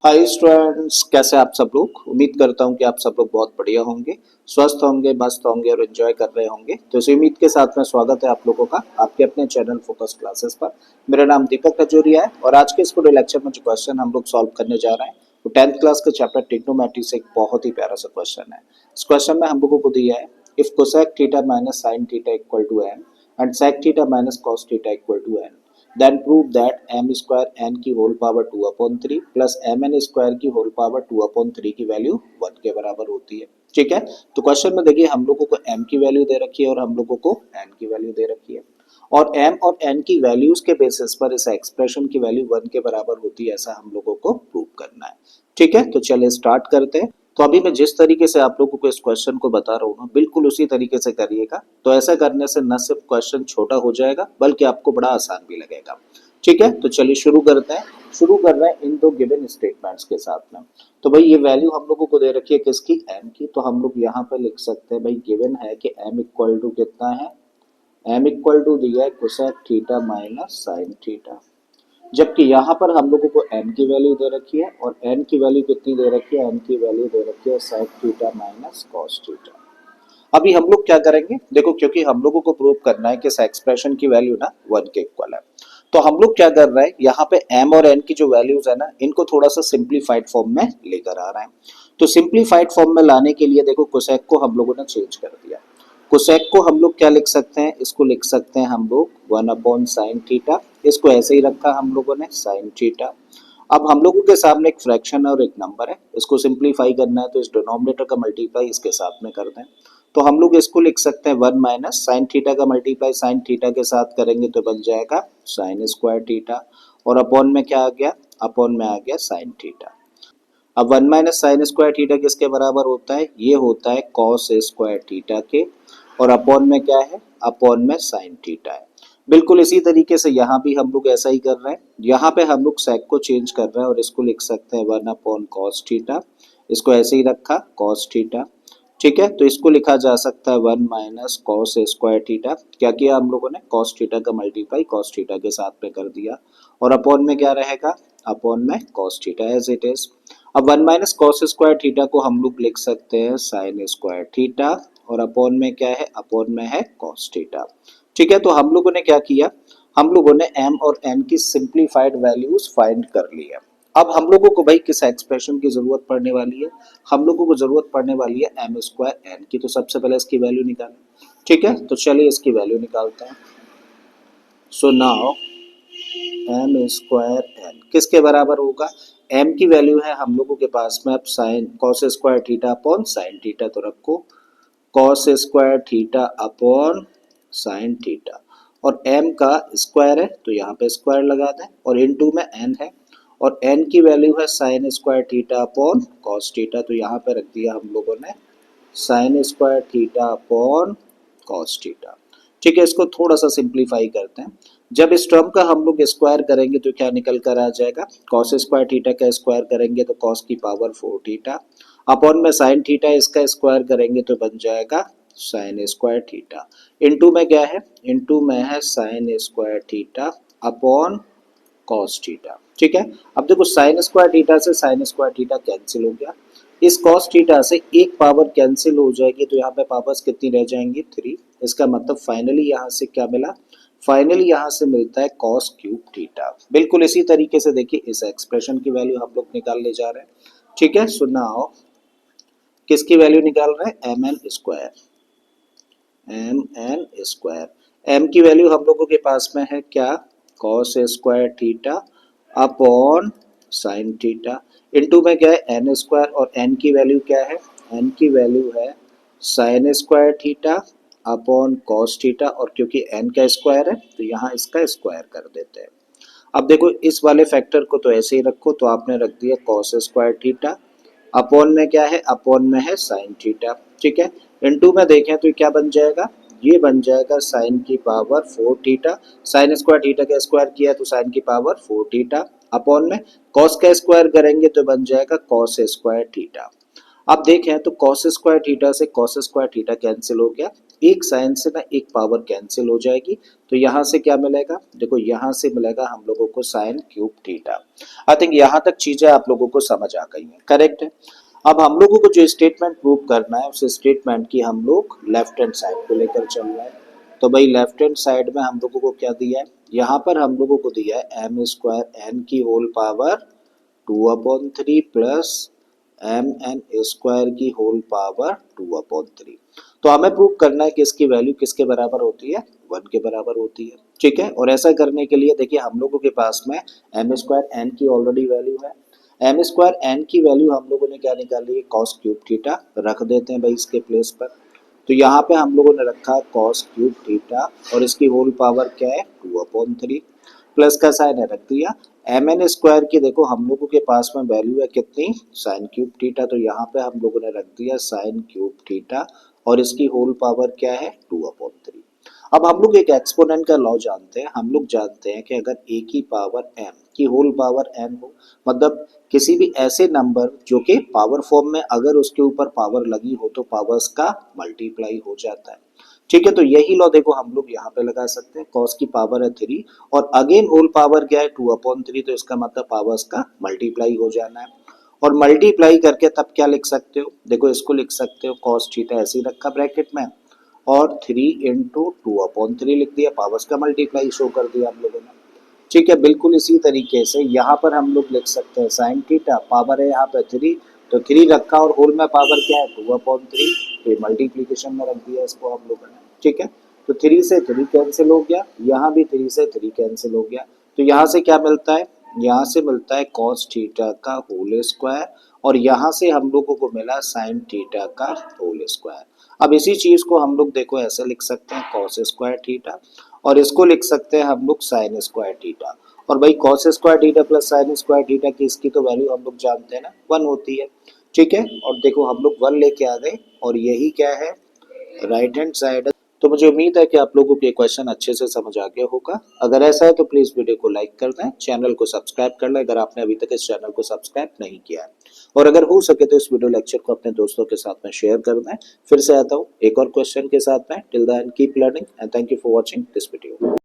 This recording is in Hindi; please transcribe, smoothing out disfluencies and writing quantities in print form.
हाय स्टूडेंट्स, कैसे आप सब लोग। उम्मीद करता हूँ कि आप सब लोग बहुत बढ़िया होंगे, स्वस्थ होंगे, मस्त होंगे और एंजॉय कर रहे होंगे। तो इसी उम्मीद के साथ में स्वागत है आप लोगों का आपके अपने चैनल फोकस क्लासेस पर। मेरा नाम दीपक खजूरिया है और आज के इस वीडियो लेक्चर में जो क्वेश्चन हम लोग सॉल्व करने जा रहे हैं वो 10th क्लास के चैप्टर ट्रिग्नोमेट्री से एक बहुत ही प्यारा सा क्वेश्चन है। इस क्वेश्चन में हम लोगों को दिया है if cosec theta minus sine theta equal to n and sec theta minus cos theta equal to n, then prove that m square n की whole power 2/3 plus mn square की होल पावर 2/3 की वैल्यू 1 के बराबर होती है। ठीक है, तो क्वेश्चन में देखिए हम लोगों को m की वैल्यू दे रखी है और हम लोगों को n की वैल्यू दे रखी है और m और n की वैल्यूज के बेसिस पर इस एक्सप्रेशन की वैल्यू 1 के बराबर होती है, ऐसा हम लोगों को प्रूव करना है। ठीक है, तो चलिए स्टार्ट करते हैं। तो अभी मैं जिस तरीके से आप लोगों को इस क्वेश्चन को बता रहा हूँ ना, बिल्कुल उसी तरीके से करिएगा। तो ऐसा करने से न सिर्फ क्वेश्चन छोटा हो जाएगा बल्कि आपको बड़ा आसान भी लगेगा। ठीक है, तो चलिए शुरू करते हैं। शुरू कर रहे हैं इन दो गिवन स्टेटमेंट्स के साथ में। तो भाई ये वैल्यू हम लोगों को दे रखी है किसकी, m की। तो हम लोग यहाँ पे लिख सकते हैं भाई गिवन है कि m इक्वल टू कितना है, m इक्वल टू दिया है cosec theta minus sine theta. जबकि यहाँ पर हम लोगों को n की वैल्यू दे रखी है और n की वैल्यू कितनी दे रखी है, n की वैल्यू दे रखी है sec theta minus cos theta. अभी हम लोग क्या करेंगे, देखो क्योंकि हम लोगों को प्रूव करना है कि इस एक्सप्रेशन की वैल्यू ना 1 के इक्वल है, तो हम लोग क्या कर रहे हैं यहाँ पे m और n की जो वैल्यूज है ना, इनको थोड़ा सा सिंप्लीफाइड फॉर्म में लेकर आ रहे हैं। तो सिंप्लीफाइड फॉर्म में लाने के लिए देखो कोसेक को हम लोगों ने चेंज कर दिया। कोसेक को हम लोग क्या लिख सकते हैं, इसको लिख सकते हैं हम लोग 1/sin थीटा। इसको ऐसे ही रखा हम लोगों ने sin थीटा। अब हम लोगों के सामने एक फ्रैक्शन है और एक नंबर है, इसको सिंप्लीफाई करना है तो इस डिनोमिनेटर का मल्टीप्लाई इसके साथ में कर दें। तो हम लोग इसको लिख सकते हैं 1 माइनस साइन थीटा का मल्टीप्लाई साइन थीटा के साथ करेंगे तो बन जाएगा साइन स्क्वायर थीटा और अपॉन में क्या आ गया, अपॉन में आ गया साइन थीटा। अब 1 माइनस साइन स्क्वायर थीटा किसके बराबर होता है, ये होता है कॉस स्क्वायर थीटा के और अपॉन में क्या है, अपॉन में साइन थीटा है। बिल्कुल इसी तरीके से यहाँ भी हम लोग ऐसा ही कर रहे हैं। यहाँ पे हम लोग सेक को चेंज कर रहे हैं और इसको लिख सकते हैं 1 अपॉन कॉस थीटा। इसको ऐसे ही रखा कॉस थीटा। ठीक है, तो इसको लिखा जा सकता है 1 माइनस कॉस स्क्वायर थीटा। क्या किया हम लोगों ने, कॉस थीटा का मल्टीप्लाई कॉस थीटा के साथ में कर दिया और अपॉन में क्या रहेगा, अपॉन में cos theta as it is. अब 1 माइनस कॉस स्क्वायर थीटा को हम लोग लिख सकते हैं साइन स्क्वायर थीटा और अपॉन में क्या है, अपॉन में है कॉस थीटा। ठीक है, तो हम लोगों ने क्या किया, हम लोगों ने m और n की सिंप्लीफाइड वैल्यूज फाइंड कर ली है। अब हम लोगों को भाई किस एक्सप्रेशन की जरूरत पड़ने वाली है, हम लोगों को जरूरत पड़ने वाली है m स्क्वायर n की। तो सबसे पहले इसकी वैल्यू निकालें। ठीक है, तो चलिए इसकी वैल्यू निकालते हैं। So now m square n किसके बराबर होगा, m की वैल्यू है हम लोगों के पास में अब sine cos square theta upon sine theta. तो रखो cos square theta upon sine theta और m का स्क्वायर है तो यहाँ पे स्क्वायर लगा दें और इनटू में n है और n की वैल्यू है sine square theta upon cos theta. तो यहाँ पे रख दिया हम लोगों ने sign square theta upon cos theta. ठीक है, इसको थोड़ा सा सिंप्लीफाई करते हैं। जब इस टर्म का हम लोग स्क्वायर करेंगे तो क्या निकल कर आ जाएगा, कॉस स्क्वायर थीटा का स्क्वायर करेंगे तो कॉस की पावर 4 थीटा अपॉन में साइन थीटा इसका स्क्वायर करेंगे तो बन जाएगा साइन स्क्वायर थीटा। इनटू में क्या है, इनटू में है sine square theta upon cos theta. ठीक है, अब देखो साइन स्क्वायर थीटा से साइन स्क्वायर थीटा कैंसिल हो गया, इस कॉस थीटा से एक पावर कैंसिल हो जाएगी तो यहाँ पे पावर्स कितनी रह जाएंगी, 3। इसका मतलब फाइनली यहाँ से क्या मिला, फाइनली यहाँ से मिलता है कॉस क्यूब थीटा। बिल्कुल इसी तरीके से देखिए इस एक्सप्रेशन की वैल्यू हम लोग निकालने जा रहे हैं। ठीक है, सो नाउ किसकी वैल्यू निकाल रहे हैं, m n square, m n square. M की वैल्यू हम लोगों के पास में है क्या, cos square theta upon sine theta. Into में क्या है एन स्क्वायर और एन की वैल्यू क्या है, एन की वैल्यू है sine square theta upon cos theta और क्योंकि एन का स्क्वायर है तो यहाँ इसका स्क्वायर कर देते हैं। अब देखो इस वाले फैक्टर को तो ऐसे ही रखो, तो आपने रख दिया कॉस स्क्वायर थीटा अपॉन में क्या है, अपॉन में है साइन थीटा। ठीक है, इनटू में देखें तो क्या बन जाएगा, ये बन जाएगा साइन की power 4 theta. Sign square theta का स्क्वायर किया तो साइन की पावर 4 थीटा अपॉन में कॉस का स्क्वायर करेंगे तो बन जाएगा कॉस स्क्वायर थीटा। अब देखें तो कॉस स्क्वायर थीटा से कॉस स्क्वायर थीटा कैंसिल हो गया, एक साइन से ना एक पावर कैंसिल हो जाएगी, तो यहाँ से क्या मिलेगा, देखो यहाँ से मिलेगा हम लोगों को sine cube theta. I think यहाँ तक चीजें आप लोगों को समझ आ गई हैं, करेक्ट है। अब हम लोगों को जो स्टेटमेंट प्रूव करना है उस स्टेटमेंट की हम लोग लेफ्ट हैंड साइड पे लेकर चल रहे हैं। तो भाई लेफ्ट हैंड साइड में हम लोगों को क्या दिया है, यहाँ पर हम लोगों को दिया है एम स्क्वायर एन की whole power 2/3 plus m n square की होल पावर 2/3। तो हमें प्रूव करना है कि इसकी वैल्यू किसके बराबर होती है, 1 के बराबर होती है, ठीक है। और ऐसा करने के लिए देखिए हम लोगों के पास में एम स्क्वायर एन की ऑलरेडी वैल्यू है, एम स्क्वायर एन की वैल्यू हम लोगों ने क्या निकाली है, कॉस क्यूब थीटा, रख देते हैं भाई इसके प्लेस पर। तो यहाँ पे हम लोगों ने रखा कॉस क्यूब थीटा और इसकी होल पावर क्या है 2/3, प्लस का साइन है रख दिया। एम एन स्क्वायर की देखो हम लोगों के पास में वैल्यू है कितनी, साइन क्यूब थीटा, तो यहाँ पे हम लोगों ने रख दिया साइन क्यूब थीटा और इसकी होल पावर क्या है 2/3। अब हम लोग एक एक्सपोनेंट का लॉ जानते हैं, हम लोग जानते हैं कि अगर a की पावर m की होल पावर n हो, मतलब किसी भी ऐसे नंबर जो कि पावर फॉर्म में अगर उसके ऊपर पावर लगी हो तो पावर्स का मल्टीप्लाई हो जाता है, ठीक है। तो यही लॉ देखो हम लोग यहाँ पे लगा सकते हैं, cos की पावर है 3 और अगेन होल पावर क्या है 2/3, तो इसका मतलब पावर्स का मल्टीप्लाई हो जाना है। और मल्टीप्लाई करके तब क्या लिख सकते हो, देखो इसको लिख सकते हो cos थीटा ऐसे ही रखा ब्रैकेट में और 3 इंटू 2/3 लिख दिया, पावर्स का मल्टीप्लाई शो कर दिया आप लोगों ने, ठीक है। बिल्कुल इसी तरीके से यहाँ पर हम लोग लिख सकते हैं साइन थीटा, पावर है यहाँ पे 3 तो 3 रखा और होल में पावर क्या है 2/3, तो मल्टीप्लीकेशन में रख दिया इसको हम लोगों ने, ठीक है। तो 3 से 3 कैंसिल हो गया, यहाँ भी 3 से 3 कैंसिल हो गया, तो यहाँ से क्या मिलता है, यहाँ से मिलता है कॉस थीटा का होल स्क्वायर और यहाँ से हम लोगों को मिला साइन थीटा का होल स्क्वायर। अब इसी चीज को हम लोग देखो ऐसे लिख सकते हैं कॉस स्क्वायर थीटा और इसको लिख सकते हैं हम लोग साइन स्क्वायर थीटा। और भाई cos square theta plus sign square theta की इसकी तो वैल्यू हम लोग जानते हैं ना 1 होती है, ठीक है। और देखो हम लोग 1 लेके आ गए और यही क्या है राइट हैंड साइड। तो मुझे उम्मीद है कि आप लोगों को ये क्वेश्चन अच्छे से समझ आ गया होगा। अगर ऐसा है तो प्लीज वीडियो को लाइक कर दें, चैनल को सब्सक्राइब कर लें अगर आपने अभी तक इस चैनल को सब्सक्राइब नहीं किया है, और अगर हो सके तो इस वीडियो लेक्चर को अपने दोस्तों के साथ में शेयर कर दें। फिर से आता हूँ एक और क्वेश्चन के साथ में, till then keep learning and thank you for watching this video.